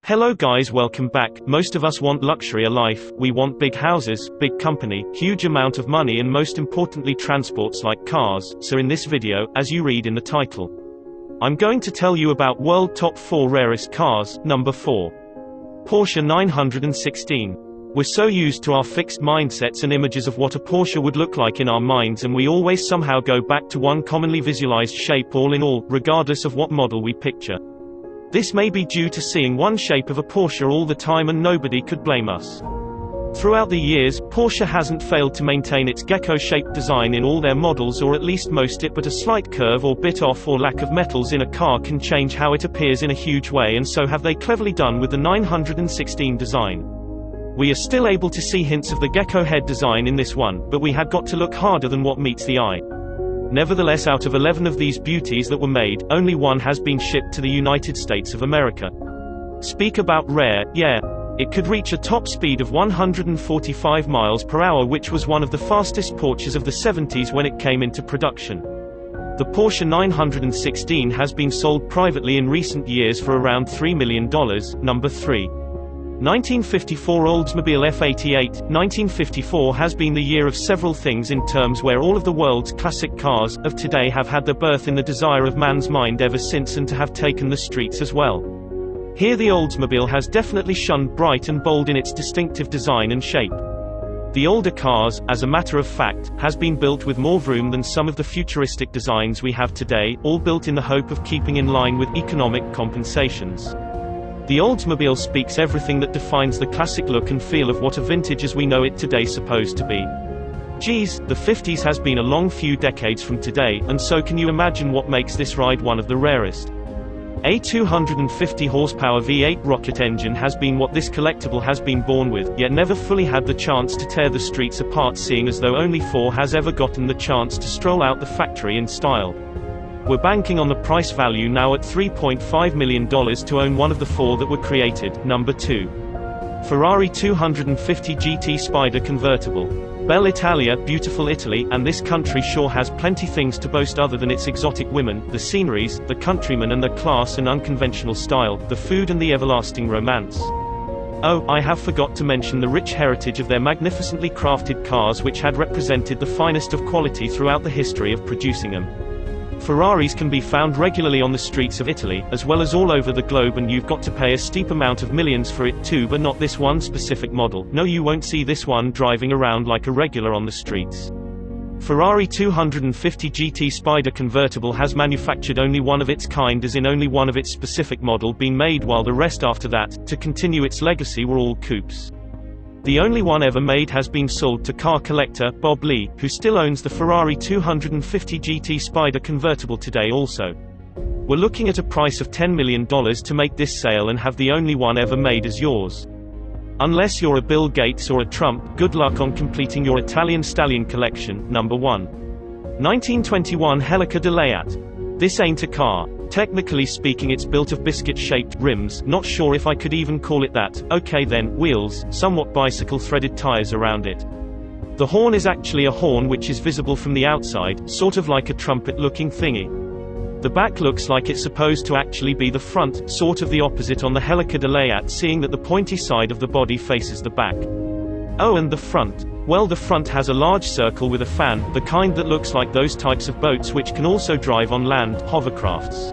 Hello guys, welcome back. Most of us want luxury life. We want big houses, big company, huge amount of money, and most importantly transports like cars. So in this video, as you read in the title, I'm going to tell you about world top 4 rarest cars. Number 4. Porsche 916. We're so used to our fixed mindsets and images of what a Porsche would look like in our minds, and we always somehow go back to one commonly visualized shape all in all, regardless of what model we picture. This may be due to seeing one shape of a Porsche all the time, and nobody could blame us. Throughout the years, Porsche hasn't failed to maintain its gecko-shaped design in all their models, or at least most it, but a slight curve or bit off or lack of metals in a car can change how it appears in a huge way, and so have they cleverly done with the 916 design. We are still able to see hints of the gecko head design in this one, but we had got to look harder than what meets the eye. Nevertheless, out of 11 of these beauties that were made, only one has been shipped to the United States of America. Speak about rare, yeah. It could reach a top speed of 145 miles per hour, which was one of the fastest Porsches of the 70s when it came into production. The Porsche 916 has been sold privately in recent years for around $3 million. Number 3. 1954 Oldsmobile F-88. 1954 has been the year of several things in terms where all of the world's classic cars of today have had their birth in the desire of man's mind ever since, and to have taken the streets as well. Here the Oldsmobile has definitely shone bright and bold in its distinctive design and shape. The older cars, as a matter of fact, has been built with more vroom than some of the futuristic designs we have today, all built in the hope of keeping in line with economic compensations. The Oldsmobile speaks everything that defines the classic look and feel of what a vintage as we know it today supposed to be. Geez, the 50s has been a long few decades from today, and so can you imagine what makes this ride one of the rarest? A 250 horsepower V8 rocket engine has been what this collectible has been born with, yet never fully had the chance to tear the streets apart, seeing as though only 4 has ever gotten the chance to stroll out the factory in style. We're banking on the price value now at $3.5 million to own one of the 4 that were created. Number 2. Ferrari 250 GT Spyder convertible. Bella Italia, beautiful Italy, and this country sure has plenty things to boast other than its exotic women, the sceneries, the countrymen and their class and unconventional style, the food and the everlasting romance. Oh, I have forgot to mention the rich heritage of their magnificently crafted cars, which had represented the finest of quality throughout the history of producing them. Ferraris can be found regularly on the streets of Italy, as well as all over the globe, and you've got to pay a steep amount of millions for it too, but not this one specific model. No, you won't see this one driving around like a regular on the streets. Ferrari 250 GT Spyder convertible has manufactured only one of its kind, as in only one of its specific model been made, while the rest after that, to continue its legacy, were all coupes. The only one ever made has been sold to car collector Bob Lee, who still owns the Ferrari 250 GT Spyder convertible today also. We're looking at a price of $10 million to make this sale and have the only one ever made as yours. Unless you're a Bill Gates or a Trump, good luck on completing your Italian stallion collection. Number 1. 1921 Helica De Leyat. This ain't a car. Technically speaking, it's built of biscuit-shaped rims, not sure if I could even call it that, okay then, wheels, somewhat bicycle threaded tires around it. The horn is actually a horn which is visible from the outside, sort of like a trumpet-looking thingy. The back looks like it's supposed to actually be the front, sort of the opposite on the Helica De Leyat, seeing that the pointy side of the body faces the back. Oh, and the front. Well, the front has a large circle with a fan, the kind that looks like those types of boats which can also drive on land, hovercrafts.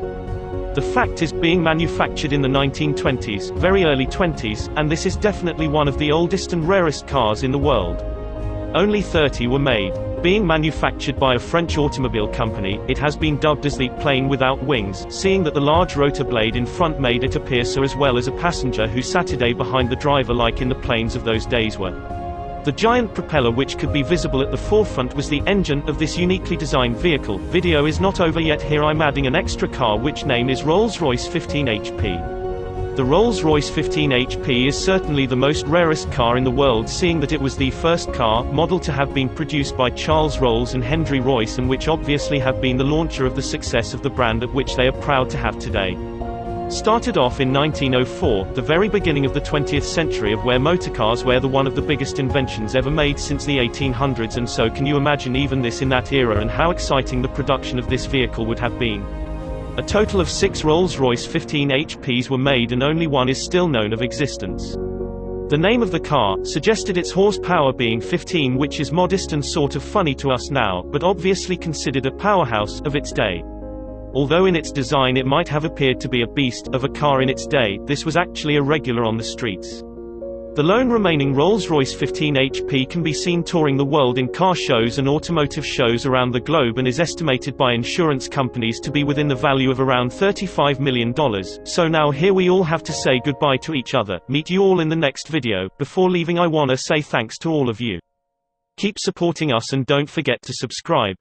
The fact is, being manufactured in the 1920s, very early 20s, and this is definitely one of the oldest and rarest cars in the world. Only 30 were made. Being manufactured by a French automobile company, it has been dubbed as the plane without wings, seeing that the large rotor blade in front made it appear so, as well as a passenger who sat behind the driver like in the planes of those days were. The giant propeller which could be visible at the forefront was the engine of this uniquely designed vehicle. Video is not over yet. Here I'm adding an extra car which name is Rolls-Royce 15 HP. The Rolls-Royce 15 HP is certainly the most rarest car in the world, seeing that it was the first car model to have been produced by Charles Rolls and Henry Royce, and which obviously have been the launcher of the success of the brand at which they are proud to have today. Started off in 1904, the very beginning of the 20th century, of where motorcars were one of the biggest inventions ever made since the 1800s, and so can you imagine even this in that era and how exciting the production of this vehicle would have been. A total of 6 Rolls-Royce 15 HPs were made and only one is still known of existence. The name of the car suggested its horsepower being 15, which is modest and sort of funny to us now, but obviously considered a powerhouse of its day. Although in its design it might have appeared to be a beast of a car in its day, this was actually a regular on the streets. The lone remaining Rolls-Royce 15 HP can be seen touring the world in car shows and automotive shows around the globe and is estimated by insurance companies to be within the value of around $35 million. So now here we all have to say goodbye to each other. Meet you all in the next video. Before leaving, I wanna say thanks to all of you. Keep supporting us and don't forget to subscribe.